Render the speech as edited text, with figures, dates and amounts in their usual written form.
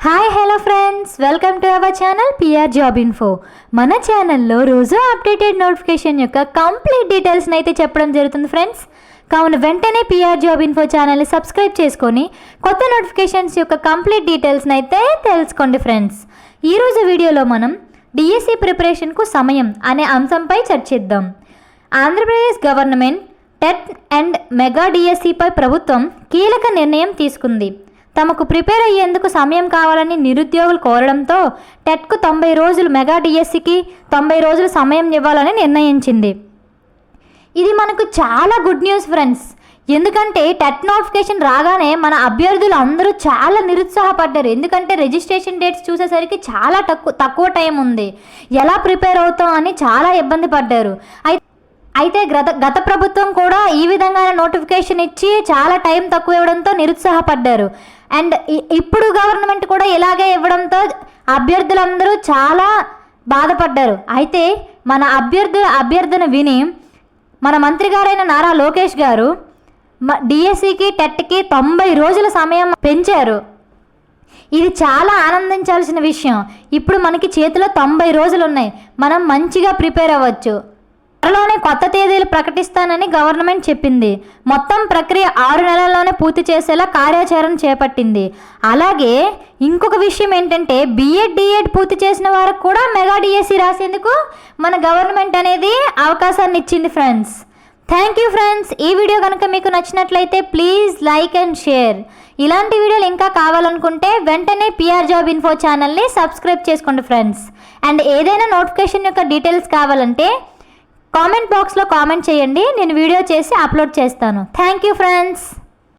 Hi hello friends, welcome to our channel PR job info. మన ఛానల్లో రోజు updated notification యొక్క కంప్లీట్ డీటెయిల్స్ని అయితే చెప్పడం జరుగుతుంది ఫ్రెండ్స్. కావున వెంటనే పిఆర్ జాబ్ ఇన్ఫో ఛానల్ని సబ్స్క్రైబ్ చేసుకొని కొత్త నోటిఫికేషన్స్ యొక్క కంప్లీట్ డీటెయిల్స్ని అయితే తెలుసుకోండి ఫ్రెండ్స్. ఈరోజు వీడియోలో మనం డిఎస్సి ప్రిపరేషన్కు సమయం అనే అంశంపై చర్చిద్దాం. Andhra Pradesh government TET and mega డిఎస్సిపై ప్రభుత్వం కీలక నిర్ణయం తీసుకుంది. తమకు ప్రిపేర్ అయ్యేందుకు సమయం కావాలని నిరుద్యోగులు కోరడంతో టెట్కు 90 రోజులు, మెగా డిఎస్సికి 90 రోజులు సమయం ఇవ్వాలని నిర్ణయించింది. ఇది మనకు చాలా గుడ్ న్యూస్ ఫ్రెండ్స్. ఎందుకంటే టెట్ నోటిఫికేషన్ రాగానే మన అభ్యర్థులు అందరూ చాలా నిరుత్సాహపడ్డారు. ఎందుకంటే రిజిస్ట్రేషన్ డేట్స్ చూసేసరికి చాలా తక్కువ టైం ఉంది, ఎలా ప్రిపేర్ అవుతాం అని చాలా ఇబ్బంది పడ్డారు. అయితే గత ప్రభుత్వం కూడా ఈ విధంగా నోటిఫికేషన్ ఇచ్చి చాలా టైం తక్కువ ఇవ్వడంతో నిరుత్సాహపడ్డారు. అండ్ ఇప్పుడు గవర్నమెంట్ కూడా ఇలాగే ఇవ్వడంతో అభ్యర్థులందరూ చాలా బాధపడ్డారు. అయితే మన అభ్యర్థన విని మన మంత్రి గారైన నారా లోకేష్ గారు డిఎస్సికి టెట్కి 90 రోజుల సమయం పెంచారు. ఇది చాలా ఆనందించాల్సిన విషయం. ఇప్పుడు మనకి చేతిలో 90 రోజులు ఉన్నాయి, మనం మంచిగా ప్రిపేర్ అవ్వచ్చు. త్వరలోనే కొత్త తేదీలు ప్రకటిస్తానని గవర్నమెంట్ చెప్పింది. మొత్తం ప్రక్రియ 6 నెలల్లోనే పూర్తి చేసేలా కార్యాచరణ చేపట్టింది. అలాగే ఇంకొక విషయం ఏంటంటే డిఎడ్ పూర్తి చేసిన వారికి కూడా మెగా డిఎస్సి రాసేందుకు మన గవర్నమెంట్ అనేది అవకాశాన్ని ఇచ్చింది ఫ్రెండ్స్. Thank you friends. ఈ వీడియో కనుక మీకు నచ్చినట్లయితే ప్లీజ్ లైక్ అండ్ షేర్. ఇలాంటి వీడియోలు ఇంకా కావాలనుకుంటే వెంటనే పిఆర్ జాబ్ ఇన్ఫో ఛానల్ని సబ్స్క్రైబ్ చేసుకోండి ఫ్రెండ్స్. అండ్ ఏదైనా నోటిఫికేషన్ యొక్క డీటెయిల్స్ కావాలంటే కామెంట్ బాక్స్లో కామెంట్ చేయండి, నేను వీడియో చేసి అప్లోడ్ చేస్తాను. Thank you friends.